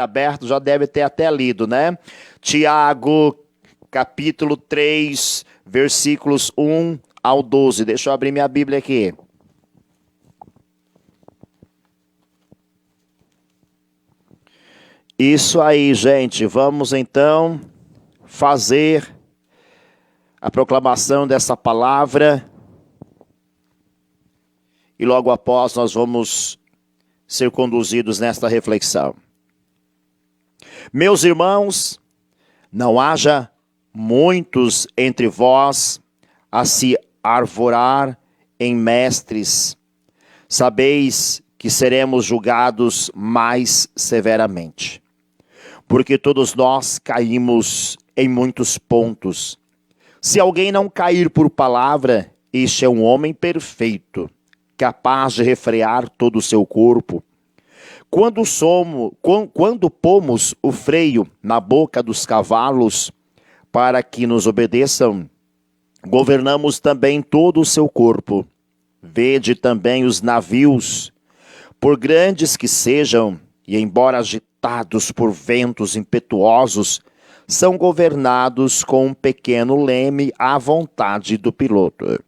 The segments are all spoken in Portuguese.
aberto, já deve ter até lido, né? Tiago, capítulo 3, versículos 1 ao 12. Deixa eu abrir minha Bíblia aqui. Isso aí, gente. Vamos então fazer a proclamação dessa palavra. E logo após nós vamos ser conduzidos nesta reflexão. Meus irmãos, não haja muitos entre vós a se arvorar em mestres. Sabeis que seremos julgados mais severamente. Porque todos nós caímos em muitos pontos. Se alguém não cair por palavra, este é um homem perfeito, capaz de refrear todo o seu corpo. Quando pomos o freio na boca dos cavalos para que nos obedeçam, governamos também todo o seu corpo. Vede também os navios, por grandes que sejam, e embora agitados por ventos impetuosos, são governados com um pequeno leme à vontade do piloto.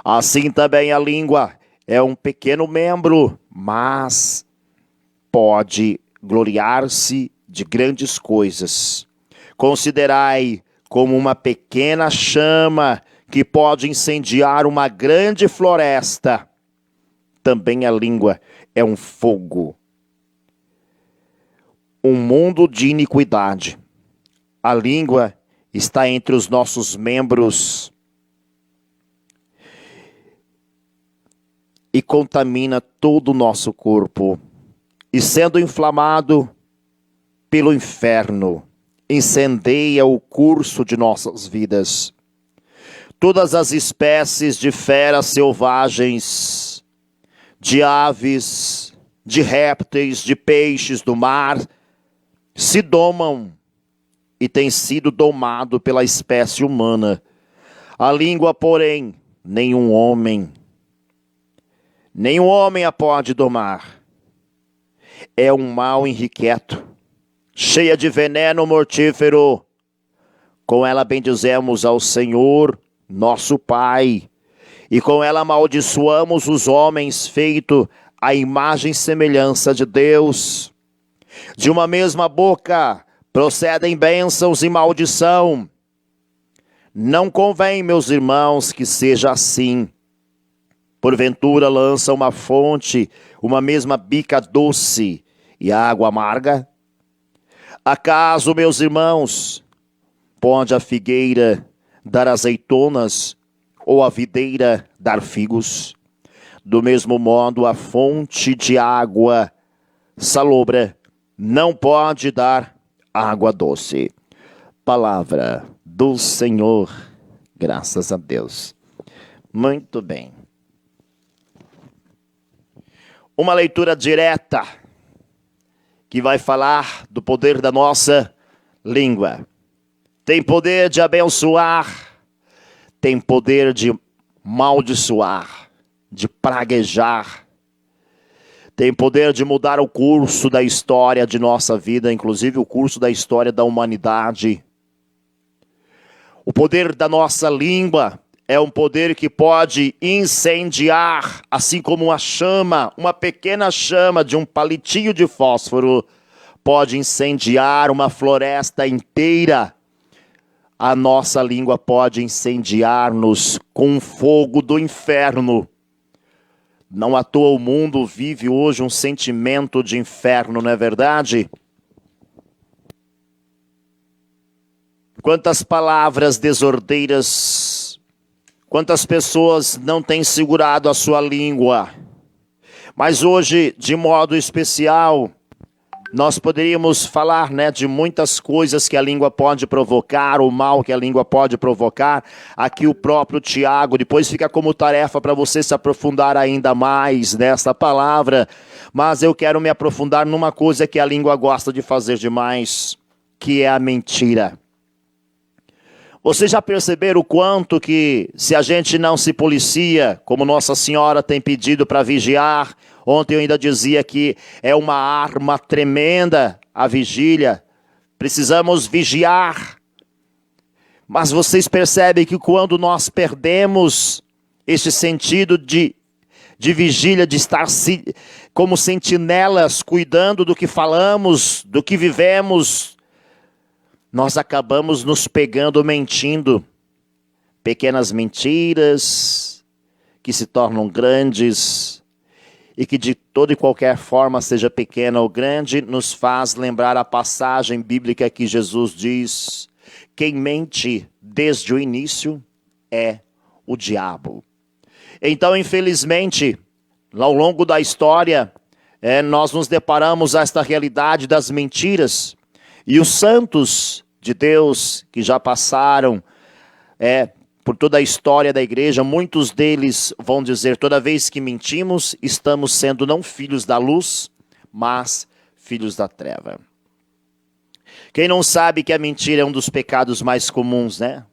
Assim também a língua é um pequeno membro, mas pode gloriar-se de grandes coisas. Considerai como uma pequena chama que pode incendiar uma grande floresta. Também a língua é um fogo, um mundo de iniquidade. A língua está entre os nossos membros e contamina todo o nosso corpo. E sendo inflamado pelo inferno, incendeia o curso de nossas vidas. Todas as espécies de feras selvagens, de aves, de répteis, de peixes do mar, se domam e têm sido domado pela espécie humana. A língua, porém, nenhum homem a pode domar. É um mal inquieto, cheia de veneno mortífero. Com ela bendizemos ao Senhor, nosso Pai, e com ela amaldiçoamos os homens feito à imagem e semelhança de Deus. De uma mesma boca procedem bênçãos e maldição. Não convém, meus irmãos, que seja assim. Porventura lança uma fonte, uma mesma bica doce e água amarga? Acaso, meus irmãos, pode a figueira dar azeitonas ou a videira dar figos? Do mesmo modo, a fonte de água salobra não pode dar água doce. Palavra do Senhor, graças a Deus. Muito bem. Uma leitura direta que vai falar do poder da nossa língua. Tem poder de abençoar, tem poder de maldiçoar, de praguejar. Tem poder de mudar o curso da história de nossa vida, inclusive o curso da história da humanidade. O poder da nossa língua é um poder que pode incendiar, assim como uma chama, uma pequena chama de um palitinho de fósforo, pode incendiar uma floresta inteira. A nossa língua pode incendiar-nos com o fogo do inferno. Não à toa o mundo vive hoje um sentimento de inferno, não é verdade? Quantas palavras desordeiras, quantas pessoas não têm segurado a sua língua. Mas hoje, de modo especial, nós poderíamos falar, de muitas coisas que a língua pode provocar, o mal que a língua pode provocar. Aqui o próprio Tiago, depois fica como tarefa para você se aprofundar ainda mais nessa palavra. Mas eu quero me aprofundar numa coisa que a língua gosta de fazer demais, que é a mentira. Vocês já perceberam o quanto que, se a gente não se policia, como Nossa Senhora tem pedido para vigiar, ontem eu ainda dizia que é uma arma tremenda a vigília, precisamos vigiar. Mas vocês percebem que quando nós perdemos esse sentido de vigília, de estar como sentinelas, cuidando do que falamos, do que vivemos, nós acabamos nos pegando mentindo. Pequenas mentiras que se tornam grandes e que de toda e qualquer forma, seja pequena ou grande, nos faz lembrar a passagem bíblica que Jesus diz: quem mente desde o início é o diabo. Então, infelizmente, ao longo da história, nós nos deparamos a esta realidade das mentiras. E os santos de Deus que já passaram por toda a história da igreja, muitos deles vão dizer: toda vez que mentimos, estamos sendo não filhos da luz, mas filhos da treva. Quem não sabe que a mentira é um dos pecados mais comuns, né?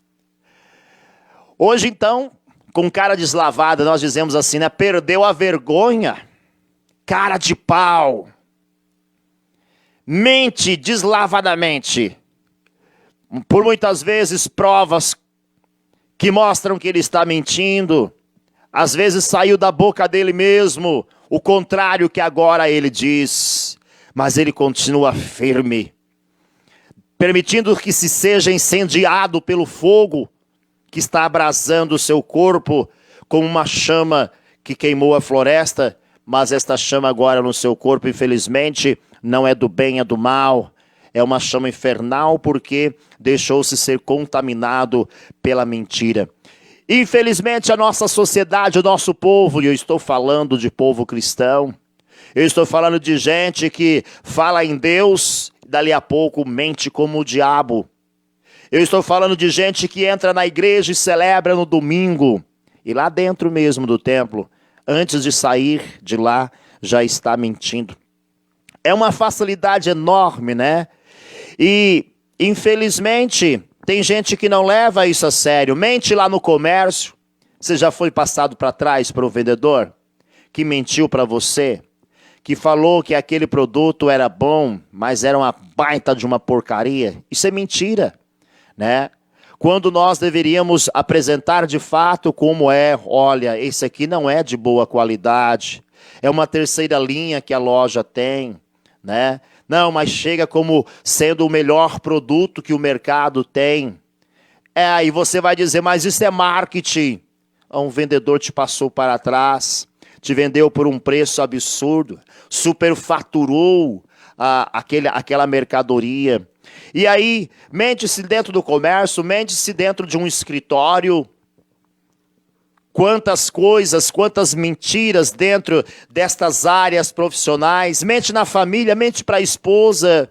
Hoje, então, com cara deslavada, nós dizemos assim, né? Perdeu a vergonha, cara de pau, mente deslavadamente, por muitas vezes provas que mostram que ele está mentindo, às vezes saiu da boca dele mesmo o contrário que agora ele diz, mas ele continua firme, permitindo que se seja incendiado pelo fogo que está abrasando o seu corpo, como uma chama que queimou a floresta, mas esta chama agora no seu corpo, infelizmente, não é do bem, é do mal. É uma chama infernal porque deixou-se ser contaminado pela mentira. Infelizmente, a nossa sociedade, o nosso povo, e eu estou falando de povo cristão, eu estou falando de gente que fala em Deus, dali a pouco mente como o diabo. Eu estou falando de gente que entra na igreja e celebra no domingo, e lá dentro mesmo do templo, antes de sair de lá, já está mentindo. É uma facilidade enorme, né? E, infelizmente, tem gente que não leva isso a sério. Mente lá no comércio. Você já foi passado para trás para o vendedor? Que mentiu para você? Que falou que aquele produto era bom, mas era uma baita de uma porcaria? Isso é mentira, né? Quando nós deveríamos apresentar de fato como é, olha, esse aqui não é de boa qualidade, é uma terceira linha que a loja tem, né? Não, mas chega como sendo o melhor produto que o mercado tem. Aí você vai dizer, mas isso é marketing. Um vendedor te passou para trás, te vendeu por um preço absurdo, superfaturou aquela mercadoria. E aí, mente-se dentro do comércio, mente-se dentro de um escritório. Quantas coisas, quantas mentiras dentro destas áreas profissionais. Mente na família, mente para a esposa.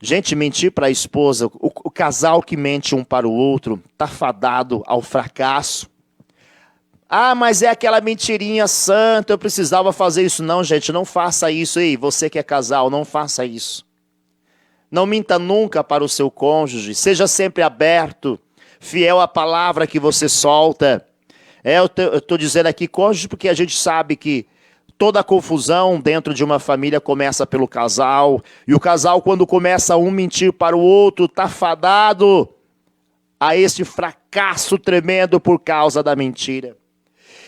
Gente, mentir para a esposa, o casal que mente um para o outro, está fadado ao fracasso. Ah, mas é aquela mentirinha santa, eu precisava fazer isso. Não, gente, não faça isso. Ei, você que é casal, não faça isso. Não minta nunca para o seu cônjuge, seja sempre aberto, fiel à palavra que você solta. Eu estou dizendo aqui cônjuge porque a gente sabe que toda a confusão dentro de uma família começa pelo casal. E o casal, quando começa um mentir para o outro, está fadado a esse fracasso tremendo por causa da mentira.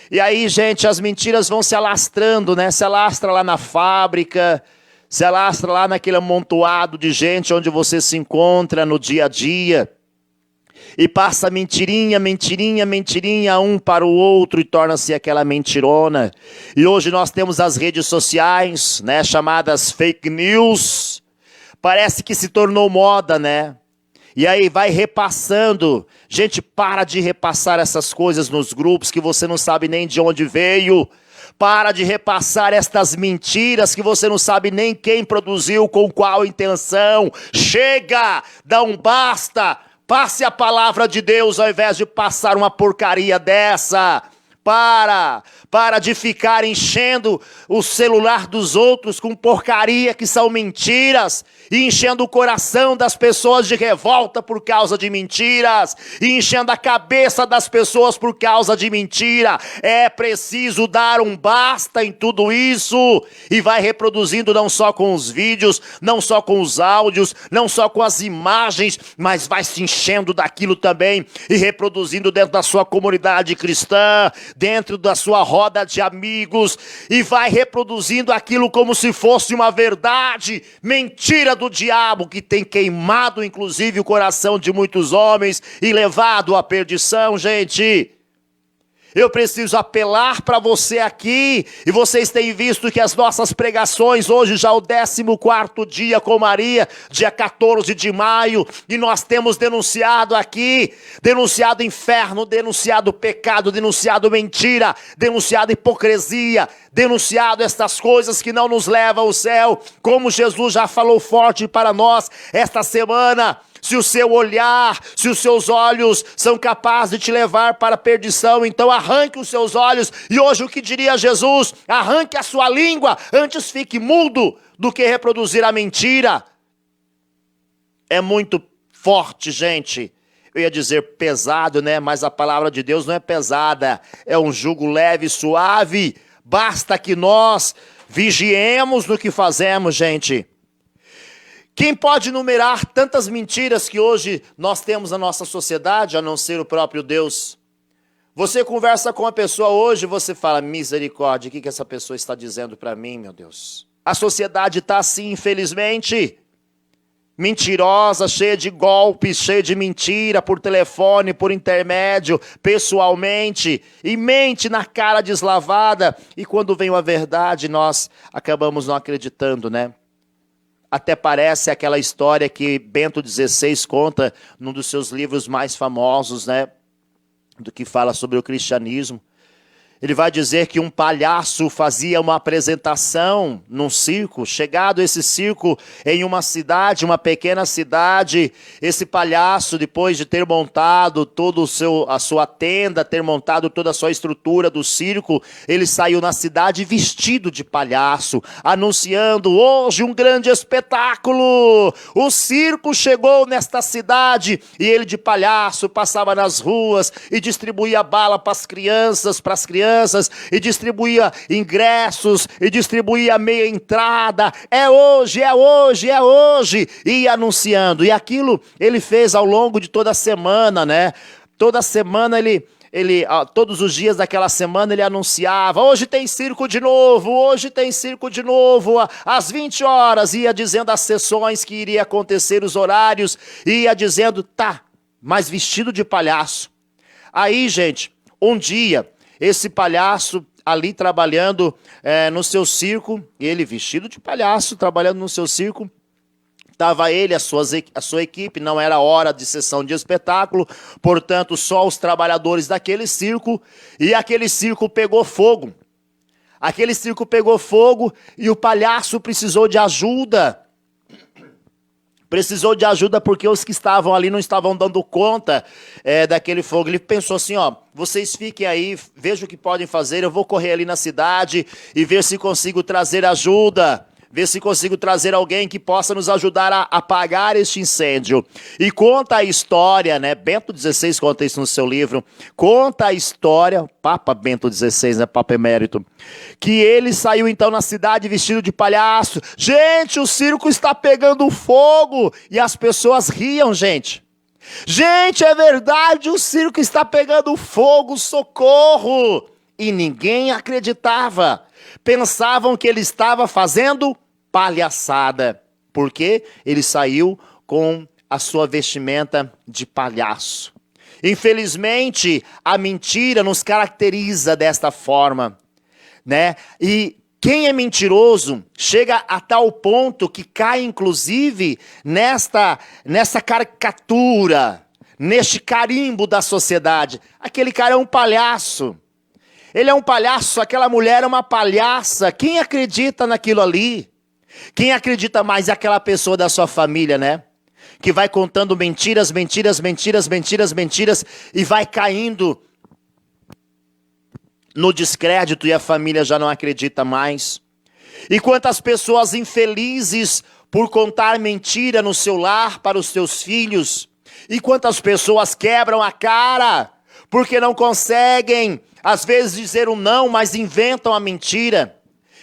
E aí, gente, as mentiras vão se alastrando, né? Se alastra lá na fábrica, se alastra lá naquele amontoado de gente onde você se encontra no dia a dia. E passa mentirinha, mentirinha, mentirinha um para o outro e torna-se aquela mentirona. E hoje nós temos as redes sociais, né, chamadas fake news. Parece que se tornou moda, né? E aí vai repassando. Gente, para de repassar essas coisas nos grupos que você não sabe nem de onde veio. Para de repassar estas mentiras que você não sabe nem quem produziu, com qual intenção. Chega, dá um basta. Passe a palavra de Deus ao invés de passar uma porcaria dessa. Para de ficar enchendo o celular dos outros com porcaria que são mentiras, e enchendo o coração das pessoas de revolta por causa de mentiras, e enchendo a cabeça das pessoas por causa de mentira. É preciso dar um basta em tudo isso, e vai reproduzindo não só com os vídeos, não só com os áudios, não só com as imagens, mas vai se enchendo daquilo também, e reproduzindo dentro da sua comunidade cristã, dentro da sua roda de amigos, e vai reproduzindo aquilo como se fosse uma verdade, mentira do diabo, que tem queimado inclusive o coração de muitos homens e levado à perdição, gente. Eu preciso apelar para você aqui, e vocês têm visto que as nossas pregações, hoje já o 14º dia com Maria, dia 14 de maio, e nós temos denunciado aqui, denunciado inferno, denunciado pecado, denunciado mentira, denunciado hipocrisia, denunciado estas coisas que não nos levam ao céu, como Jesus já falou forte para nós esta semana. Se o seu olhar, se os seus olhos são capazes de te levar para a perdição, então arranque os seus olhos. E hoje o que diria Jesus? Arranque a sua língua, antes fique mudo do que reproduzir a mentira. É muito forte, gente. Eu ia dizer pesado, né? Mas a palavra de Deus não é pesada. É um jugo leve e suave. Basta que nós vigiemos no que fazemos, gente. Quem pode enumerar tantas mentiras que hoje nós temos na nossa sociedade, a não ser o próprio Deus? Você conversa com uma pessoa hoje, você fala, misericórdia, o que essa pessoa está dizendo para mim, meu Deus? A sociedade está assim, infelizmente, mentirosa, cheia de golpes, cheia de mentira, por telefone, por intermédio, pessoalmente, e mente na cara deslavada, e quando vem a verdade, nós acabamos não acreditando, né? Até parece aquela história que Bento XVI conta num dos seus livros mais famosos, né? Do que fala sobre o cristianismo. Ele vai dizer que um palhaço fazia uma apresentação num circo. Chegado esse circo em uma cidade, uma pequena cidade, esse palhaço, depois de ter montado toda a sua tenda, ter montado toda a sua estrutura do circo, ele saiu na cidade vestido de palhaço, anunciando hoje um grande espetáculo. O circo chegou nesta cidade, e ele de palhaço passava nas ruas e distribuía bala para as crianças, e distribuía ingressos, e distribuía meia entrada, é hoje, é hoje, é hoje, e ia anunciando. E aquilo ele fez ao longo de toda a semana, né? Toda semana todos os dias daquela semana ele anunciava, hoje tem circo de novo, hoje tem circo de novo, às 20 horas, ia dizendo as sessões que iria acontecer, os horários, ia dizendo, tá, mas vestido de palhaço. Aí, gente, um dia, esse palhaço ali trabalhando no seu circo, ele vestido de palhaço, trabalhando no seu circo, estava ele, a sua equipe, não era hora de sessão de espetáculo, portanto só os trabalhadores daquele circo, e aquele circo pegou fogo. Aquele circo pegou fogo e o palhaço precisou de ajuda. Precisou de ajuda porque os que estavam ali não estavam dando conta daquele fogo. Ele pensou assim, ó, vocês fiquem aí, vejam o que podem fazer, eu vou correr ali na cidade e ver se consigo trazer ajuda. Ver se consigo trazer alguém que possa nos ajudar a apagar este incêndio. E conta a história, né? Bento XVI conta isso no seu livro. Conta a história, Papa Bento XVI, né? Papa Emérito. Que ele saiu então na cidade vestido de palhaço. Gente, o circo está pegando fogo. E as pessoas riam, gente. Gente, é verdade, o circo está pegando fogo, socorro. E ninguém acreditava. Pensavam que ele estava fazendo palhaçada, porque ele saiu com a sua vestimenta de palhaço. Infelizmente, a mentira nos caracteriza desta forma, né? E quem é mentiroso chega a tal ponto que cai, inclusive, nessa caricatura, neste carimbo da sociedade. Aquele cara é um palhaço. Ele é um palhaço, aquela mulher é uma palhaça. Quem acredita naquilo ali? Quem acredita mais é aquela pessoa da sua família, né? Que vai contando mentiras, mentiras, mentiras, mentiras, mentiras e vai caindo no descrédito e a família já não acredita mais. E quantas pessoas infelizes por contar mentira no seu lar para os seus filhos. E quantas pessoas quebram a cara porque não conseguem, às vezes, dizer um não, mas inventam a mentira.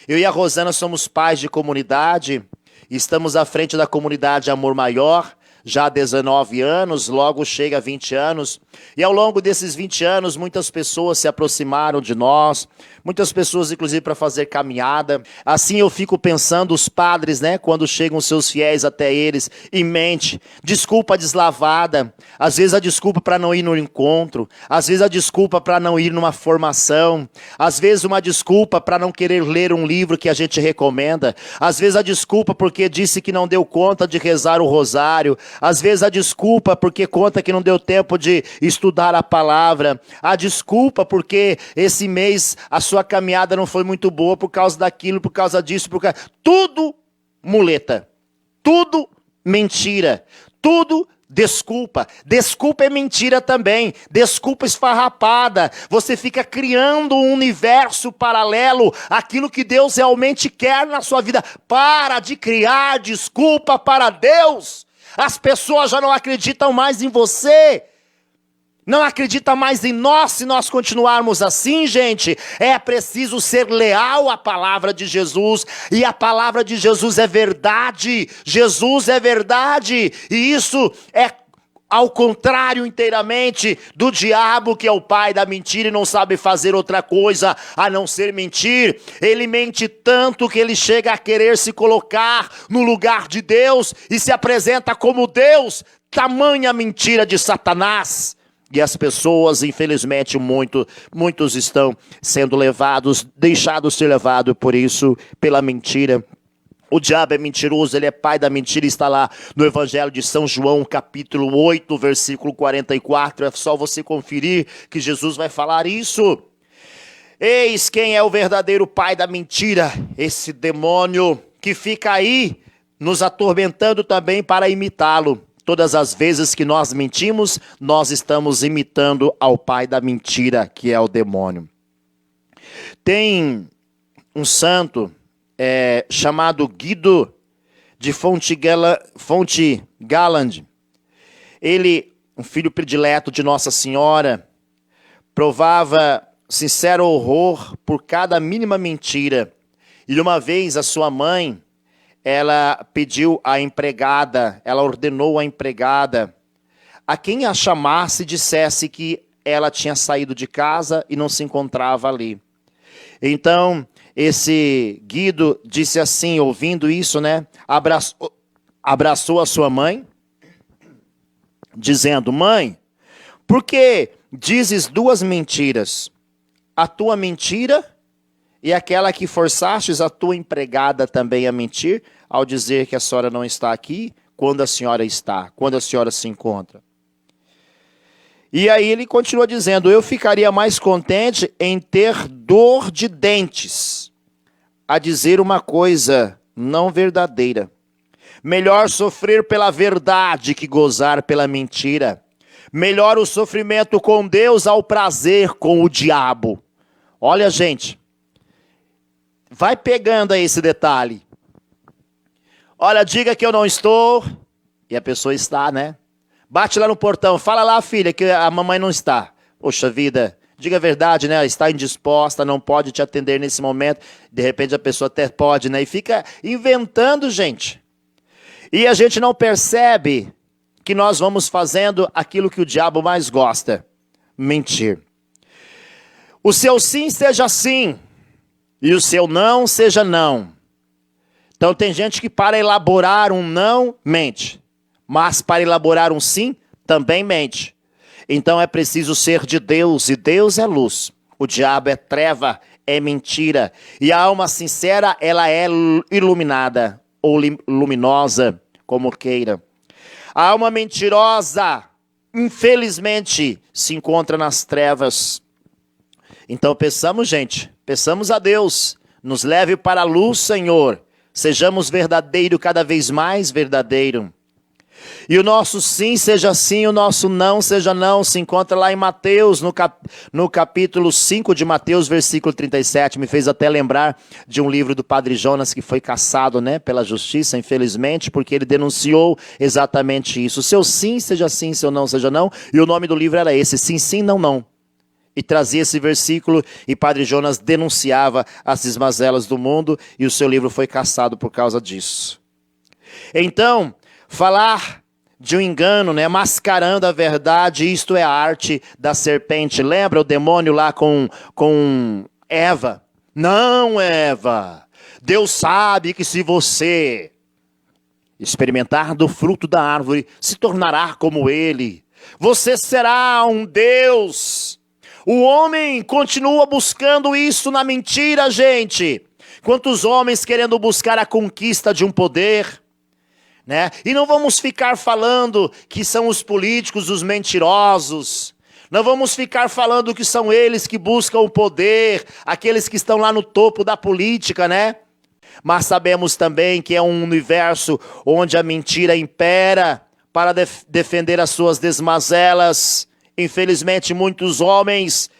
Eu e a Rosana somos pais de comunidade, estamos à frente da comunidade Amor Maior, já há 19 anos, logo chega a 20 anos. E ao longo desses 20 anos, muitas pessoas se aproximaram de nós, muitas pessoas, inclusive, para fazer caminhada. Assim eu fico pensando, os padres, né, quando chegam seus fiéis até eles, e mente, desculpa deslavada, às vezes a desculpa para não ir no encontro, às vezes a desculpa para não ir numa formação, às vezes uma desculpa para não querer ler um livro que a gente recomenda, às vezes a desculpa porque disse que não deu conta de rezar o rosário, às vezes a desculpa porque conta que não deu tempo de estudar a palavra, a desculpa porque esse mês a sua caminhada não foi muito boa por causa daquilo, por causa disso, tudo muleta, tudo mentira, tudo desculpa. Desculpa é mentira também, desculpa esfarrapada. Você fica criando um universo paralelo, aquilo que Deus realmente quer na sua vida. Para de criar desculpa para Deus. As pessoas já não acreditam mais em você, não acreditam mais em nós se nós continuarmos assim, gente. É preciso ser leal à palavra de Jesus, e a palavra de Jesus é verdade, Jesus é verdade, e isso é ao contrário inteiramente do diabo, que é o pai da mentira e não sabe fazer outra coisa a não ser mentir. Ele mente tanto que ele chega a querer se colocar no lugar de Deus e se apresenta como Deus. Tamanha mentira de Satanás. E as pessoas, infelizmente, muitos estão sendo levados, deixados ser levados por isso, pela mentira. O diabo é mentiroso, ele é pai da mentira, está lá no Evangelho de São João, capítulo 8, versículo 44. É só você conferir que Jesus vai falar isso. Eis quem é o verdadeiro pai da mentira, esse demônio que fica aí nos atormentando também para imitá-lo. Todas as vezes que nós mentimos, nós estamos imitando ao pai da mentira, que é o demônio. Tem um santo chamado Guido de Fontgaland. Ele, um filho predileto de Nossa Senhora, provava sincero horror por cada mínima mentira. E uma vez a sua mãe, ela pediu à empregada, ela ordenou à empregada, a quem a chamasse dissesse que ela tinha saído de casa e não se encontrava ali. Então, esse Guido disse assim, ouvindo isso, né? Abraçou a sua mãe, dizendo: mãe, por que dizes duas mentiras? A tua mentira e aquela que forçastes a tua empregada também a mentir, ao dizer que a senhora não está aqui, quando a senhora está, quando a senhora se encontra. E aí ele continua dizendo: eu ficaria mais contente em ter dor de dentes, a dizer uma coisa não verdadeira. Melhor sofrer pela verdade que gozar pela mentira. Melhor o sofrimento com Deus ao prazer com o diabo. Olha, gente, vai pegando aí esse detalhe. Olha, diga que eu não estou, e a pessoa está, né? Bate lá no portão, fala lá, filha, que a mamãe não está. Poxa vida, diga a verdade, né? Está indisposta, não pode te atender nesse momento. De repente a pessoa até pode, né? E fica inventando, gente. E a gente não percebe que nós vamos fazendo aquilo que o diabo mais gosta: mentir. O seu sim seja sim, e o seu não seja não. Então tem gente que para elaborar um não, mente. Mas para elaborar um sim, também mente. Então é preciso ser de Deus, e Deus é luz. O diabo é treva, é mentira. E a alma sincera, ela é iluminada, ou luminosa, como queira. A alma mentirosa, infelizmente, se encontra nas trevas. Então peçamos, gente, peçamos a Deus, nos leve para a luz, Senhor. Sejamos verdadeiro, cada vez mais verdadeiro. E o nosso sim seja sim, o nosso não seja não, se encontra lá em Mateus, no capítulo 5 de Mateus, versículo 37. Me fez até lembrar de um livro do Padre Jonas que foi cassado, né, pela justiça, infelizmente, porque ele denunciou exatamente isso. Seu sim seja sim, seu não seja não. E o nome do livro era esse, sim, sim, não, não. E trazia esse versículo e Padre Jonas denunciava as mazelas do mundo e o seu livro foi cassado por causa disso. Então, falar de um engano, né, mascarando a verdade, isto é a arte da serpente. Lembra o demônio lá com Eva? Não, Eva, Deus sabe que se você experimentar do fruto da árvore, se tornará como ele. Você será um Deus. O homem continua buscando isso na mentira, gente. Quantos homens querendo buscar a conquista de um poder, né? E não vamos ficar falando que são os políticos os mentirosos. Não vamos ficar falando que são eles que buscam o poder, aqueles que estão lá no topo da política, né? Mas sabemos também que é um universo onde a mentira impera para defender as suas desmazelas. Infelizmente, muitos homens,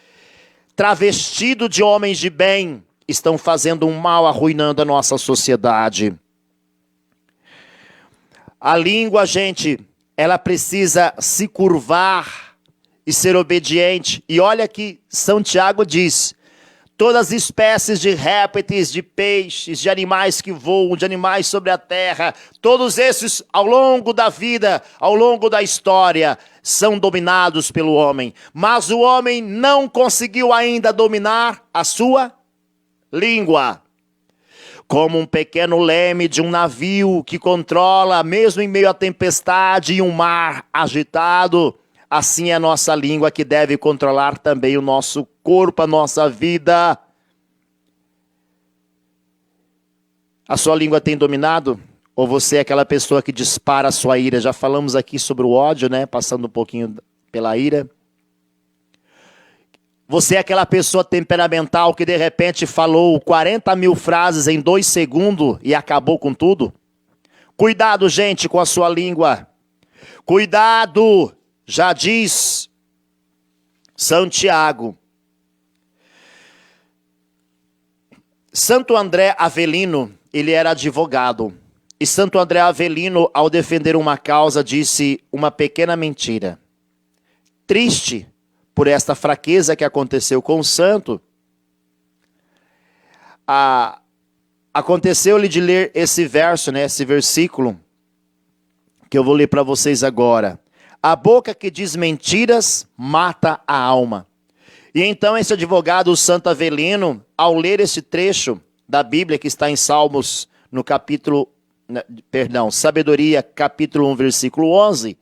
travestidos de homens de bem, estão fazendo um mal, arruinando a nossa sociedade. A língua, gente, ela precisa se curvar e ser obediente. E olha que São Tiago diz: todas as espécies de répteis, de peixes, de animais que voam, de animais sobre a terra, todos esses ao longo da vida, ao longo da história, são dominados pelo homem. Mas o homem não conseguiu ainda dominar a sua língua. Como um pequeno leme de um navio que controla, mesmo em meio à tempestade e um mar agitado, assim é a nossa língua que deve controlar também o nosso corpo, a nossa vida. A sua língua tem dominado? Ou você é aquela pessoa que dispara a sua ira? Já falamos aqui sobre o ódio, né? Passando um pouquinho pela ira. Você é aquela pessoa temperamental que de repente falou 40 mil frases em 2 segundos e acabou com tudo? Cuidado, gente, com a sua língua. Cuidado, já diz São Tiago. Santo André Avelino, ele era advogado. E Santo André Avelino, ao defender uma causa, disse uma pequena mentira. Triste por esta fraqueza que aconteceu com o santo, aconteceu-lhe de ler esse verso, né, esse versículo, que eu vou ler para vocês agora. A boca que diz mentiras mata a alma. E então esse advogado, o Santo Avelino, ao ler esse trecho da Bíblia que está em Salmos, no Sabedoria, capítulo 1, versículo 11,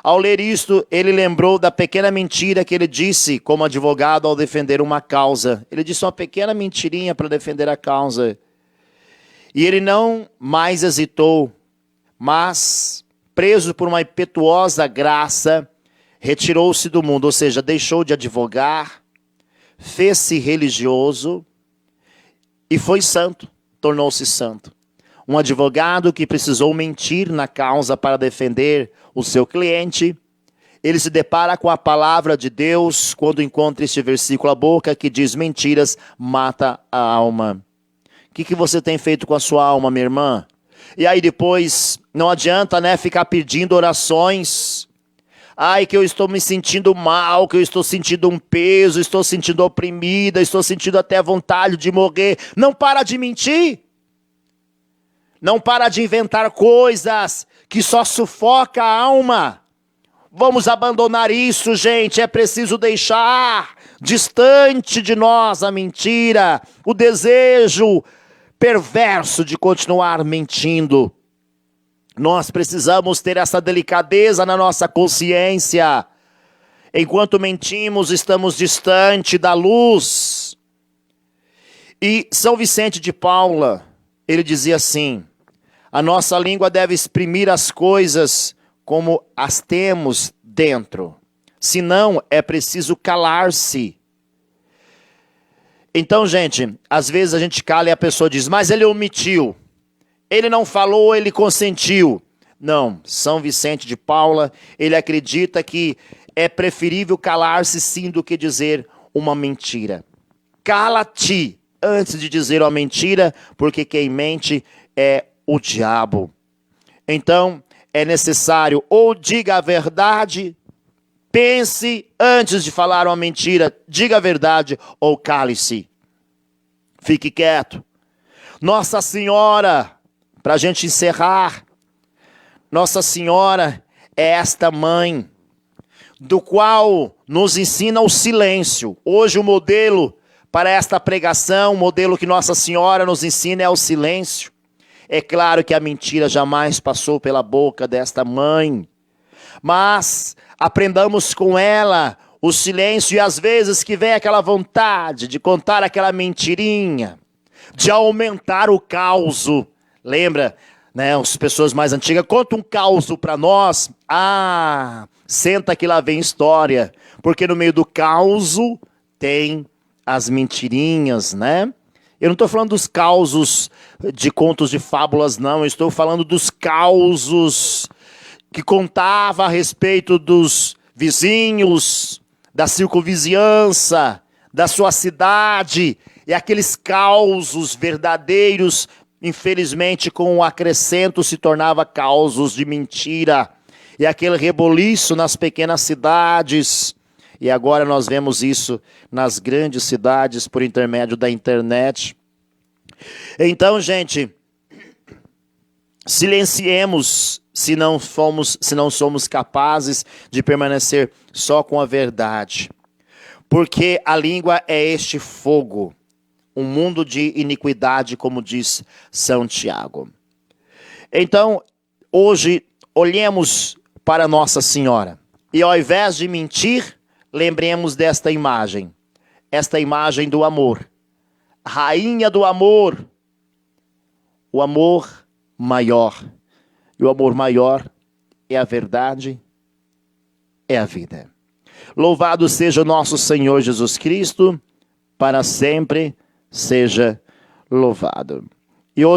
ao ler isto, ele lembrou da pequena mentira que ele disse como advogado ao defender uma causa. Ele disse uma pequena mentirinha para defender a causa. E ele não mais hesitou, mas, preso por uma impetuosa graça, retirou-se do mundo, ou seja, deixou de advogar, fez-se religioso e foi santo, tornou-se santo. Um advogado que precisou mentir na causa para defender o seu cliente, ele se depara com a palavra de Deus quando encontra este versículo, a boca que diz mentiras mata a alma. O que você tem feito com a sua alma, minha irmã? E aí depois, não adianta, né, ficar pedindo orações. Ai, que eu estou me sentindo mal, que eu estou sentindo um peso, estou sentindo oprimida, estou sentindo até vontade de morrer. Não para de mentir. Não para de inventar coisas que só sufoca a alma. Vamos abandonar isso, gente. É preciso deixar distante de nós a mentira, o desejo perverso de continuar mentindo. Nós precisamos ter essa delicadeza na nossa consciência. Enquanto mentimos, estamos distante da luz. E São Vicente de Paula, ele dizia assim: a nossa língua deve exprimir as coisas como as temos dentro. Senão, é preciso calar-se. Então, gente, às vezes a gente cala e a pessoa diz, mas ele omitiu. Ele não falou, ele consentiu. Não, São Vicente de Paula, ele acredita que é preferível calar-se sim do que dizer uma mentira. Cala-te antes de dizer uma mentira, porque quem mente é o diabo. Então, é necessário ou diga a verdade, pense antes de falar uma mentira, diga a verdade ou cale-se. Fique quieto. Nossa Senhora, para a gente encerrar, Nossa Senhora é esta mãe, do qual nos ensina o silêncio. Hoje o modelo para esta pregação, o modelo que Nossa Senhora nos ensina é o silêncio. É claro que a mentira jamais passou pela boca desta mãe, mas aprendamos com ela o silêncio, e às vezes que vem aquela vontade de contar aquela mentirinha, de aumentar o caos. Lembra, né, as pessoas mais antigas, conta um caos para nós. Senta que lá vem história, porque no meio do caos tem as mentirinhas, né? Eu não estou falando dos causos de contos de fábulas, não. Eu estou falando dos causos que contava a respeito dos vizinhos, da circunvizinhança, da sua cidade. E aqueles causos verdadeiros, infelizmente, com o acrescento, se tornava causos de mentira. E aquele reboliço nas pequenas cidades. E agora nós vemos isso nas grandes cidades por intermédio da internet. Então, gente, silenciemos se não somos capazes de permanecer só com a verdade. Porque a língua é este fogo, um mundo de iniquidade, como diz São Tiago. Então, hoje, olhemos para Nossa Senhora. E ao invés de mentir, lembremos desta imagem. Esta imagem do amor. Rainha do amor. O amor maior. E o amor maior é a verdade, é a vida. Louvado seja o nosso Senhor Jesus Cristo, para sempre seja louvado.